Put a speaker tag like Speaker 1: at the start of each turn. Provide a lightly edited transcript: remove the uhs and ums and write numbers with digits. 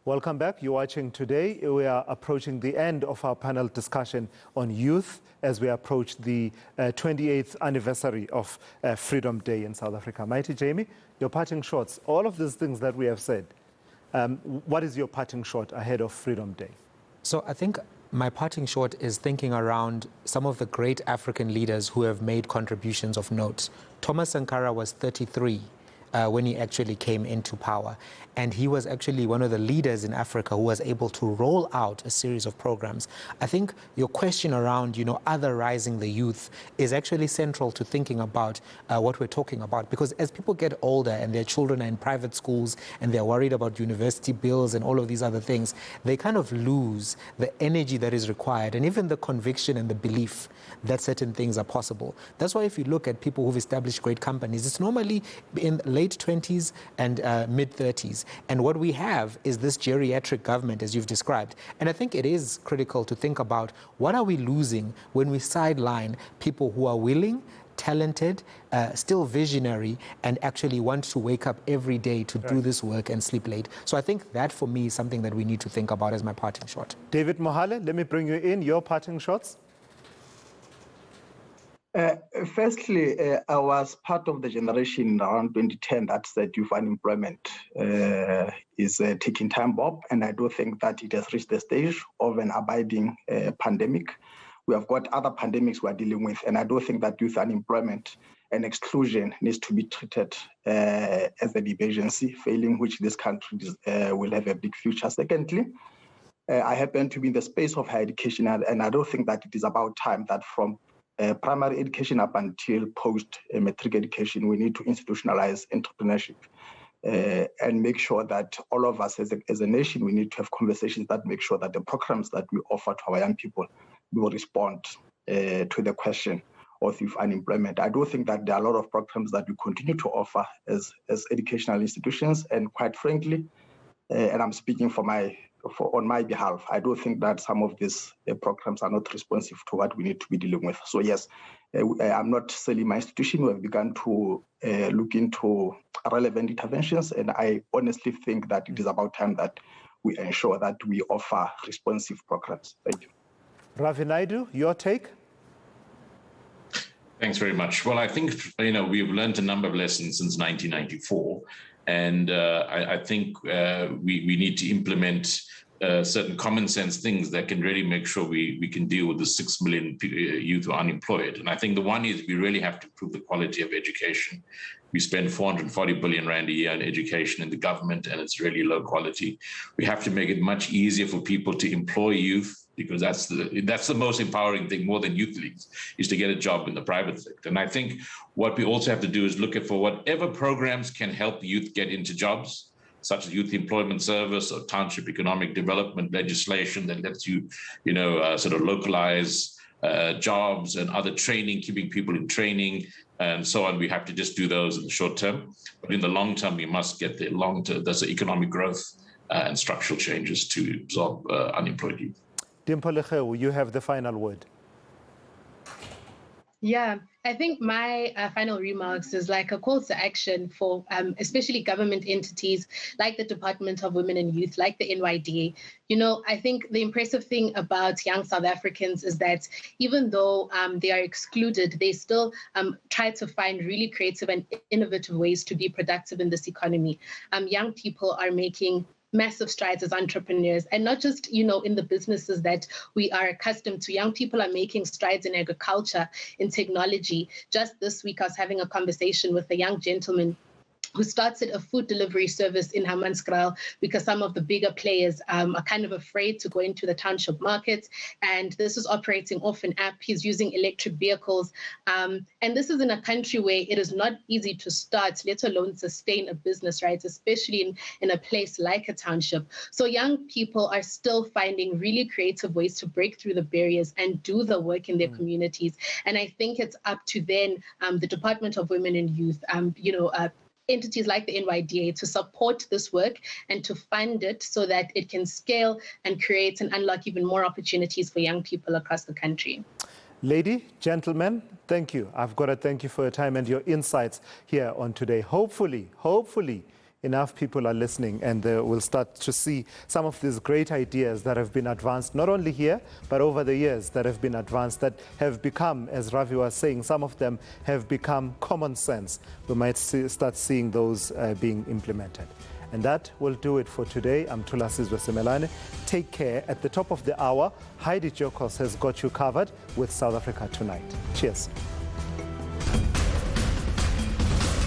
Speaker 1: Welcome back. You're watching Today. We are approaching the end of our panel discussion on youth as we approach the 28th anniversary of Freedom Day in South Africa. Mighty Jamie, your parting shots, all of these things that we have said, what is your parting shot ahead of Freedom Day?
Speaker 2: So I think my parting shot is thinking around some of the great African leaders who have made contributions of note. Thomas Sankara was 33 when he actually came into power. And he was actually one of the leaders in Africa who was able to roll out a series of programs. I think your question around, otherizing the youth is actually central to thinking about what we're talking about. Because as people get older and their children are in private schools and they're worried about university bills and all of these other things, they kind of lose the energy that is required and even the conviction and the belief that certain things are possible. That's why if you look at people who've established great companies, it's normally in late 20s and mid-30s. And what we have is this geriatric government, as you've described. And I think it is critical to think about what are we losing when we sideline people who are willing, talented, still visionary, and actually want to wake up every day to do this work and sleep late. So I think that, for me, is something that we need to think about as my parting shot.
Speaker 1: David Mohale, let me bring you in. Your parting shots?
Speaker 3: Firstly, I was part of the generation around 2010 that said youth unemployment is a ticking time bomb, and I do think that it has reached the stage of an abiding pandemic. We have got other pandemics we are dealing with, and I do think that youth unemployment and exclusion needs to be treated as an emergency, failing which this country will have a big future. Secondly, I happen to be in the space of higher education, and I do think that it is about time that from primary education up until post-matric education, we need to institutionalize entrepreneurship and make sure that all of us as a nation, we need to have conversations that make sure that the programs that we offer to our young people will respond to the question of youth unemployment. I do think that there are a lot of programs that we continue to offer as educational institutions, and quite frankly, and I'm speaking on my behalf, I do think that some of these programs are not responsive to what we need to be dealing with. So yes, I'm not selling my institution. We have begun to look into relevant interventions, and I honestly think that it is about time that we ensure that we offer responsive programs. Thank you.
Speaker 1: Ravi Naidoo, your take?
Speaker 4: Thanks very much. Well, I think, we've learned a number of lessons since 1994. And I think we need to implement certain common sense things that can really make sure we can deal with the 6 million youth who are unemployed. And I think the one is we really have to improve the quality of education. We spend 440 billion rand a year on education in the government, and it's really low quality. We have to make it much easier for people to employ youth, because that's the most empowering thing, more than youth leagues, is to get a job in the private sector. And I think what we also have to do is look at for whatever programs can help youth get into jobs, such as Youth Employment Service or township economic development legislation that lets you, sort of localize jobs and other training, keeping people in training and so on. We have to just do those in the short term. But in the long term, we must get the long term, there's the economic growth and structural changes to absorb unemployed youth.
Speaker 1: Dimpho, you have the final word.
Speaker 5: Yeah, I think my final remarks is like a call to action for especially government entities like the Department of Women and Youth, like the NYDA. I think the impressive thing about young South Africans is that even though they are excluded, they still try to find really creative and innovative ways to be productive in this economy. Young people are making massive strides as entrepreneurs, and not just, in the businesses that we are accustomed to. Young people are making strides in agriculture, in technology. Just this week, I was having a conversation with a young gentleman who started a food delivery service in Hammanskraal because some of the bigger players are kind of afraid to go into the township markets. And this is operating off an app. He's using electric vehicles. And this is in a country where it is not easy to start, let alone sustain a business, right? Especially in a place like a township. So young people are still finding really creative ways to break through the barriers and do the work in their communities. And I think it's up to then the Department of Women and Youth, entities like the NYDA to support this work and to fund it so that it can scale and create and unlock even more opportunities for young people across the country.
Speaker 1: Lady, gentlemen, thank you. I've got to thank you for your time and your insights here on Today. Hopefully, enough people are listening, and we'll start to see some of these great ideas that have been advanced, not only here, but over the years that have been advanced, that have become, as Ravi was saying, some of them have become common sense. We might start seeing those being implemented. And that will do it for today. I'm Tula Sizwe Semelane. Take care. At the top of the hour, Heidi Jokos has got you covered with South Africa Tonight. Cheers.